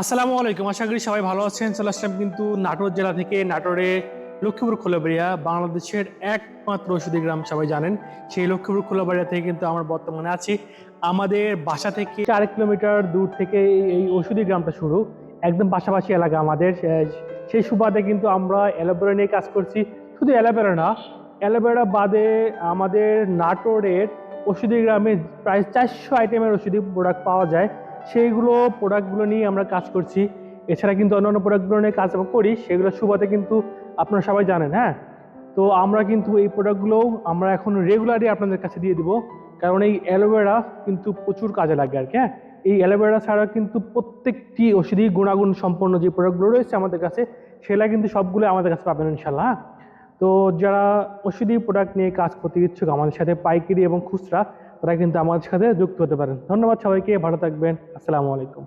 আসসালামু আলাইকুম, আশা করি সবাই ভালো আছেন। চলে আসলাম কিন্তু নাটোর জেলা থেকে। নাটোরে লক্ষ্মীপুর খোলাবাড়িয়া বাংলাদেশের একমাত্র ওষুধি গ্রাম, সবাই জানেন। সেই লক্ষ্মীপুর খোলাবাড়িয়া থেকে কিন্তু আমরা বর্তমানে আছি। আমাদের বাসা থেকে 4 কিলোমিটার দূর থেকে এই ওষুধি গ্রামটা শুরু, একদম পাশাপাশি এলাকা আমাদের। সেই সুবাদে কিন্তু আমরা অ্যালোভেরা নিয়ে কাজ করছি। শুধু অ্যালোভেরা না, অ্যালোভেরা বাদে আমাদের নাটোরের ওষুধি গ্রামে প্রায় 400 আইটেমের ওষুধি প্রোডাক্ট পাওয়া যায়। সেইগুলো প্রোডাক্টগুলো নিয়ে আমরা কাজ করছি। এছাড়া কিন্তু অন্যান্য প্রোডাক্টগুলো নিয়ে কাজ করি, সেগুলো সুবাদে কিন্তু আপনারা সবাই জানেন। হ্যাঁ, তো আমরা কিন্তু এই প্রোডাক্টগুলোও আমরা এখন রেগুলারই আপনাদের কাছে দিয়ে দিব, কারণ এই অ্যালোভেরা কিন্তু প্রচুর কাজে লাগে আর কি। হ্যাঁ, এই অ্যালোভেরা ছাড়া কিন্তু প্রত্যেকটি ওষুধি গুণাগুণ সম্পন্ন যে প্রোডাক্টগুলো রয়েছে আমাদের কাছে, সেগুলো কিন্তু সবগুলো আমাদের কাছে পাবেন ইনশাল্লাহ। হ্যাঁ? তো যারা ওষুধি প্রোডাক্ট নিয়ে কাজ করতে ইচ্ছুক আমাদের সাথে পাইকারি এবং খুচরা, তারা কিন্তু আমাদের সাথে যুক্ত হতে পারেন। ধন্যবাদ সবাইকে, ভালো থাকবেন। আসসালামু আলাইকুম।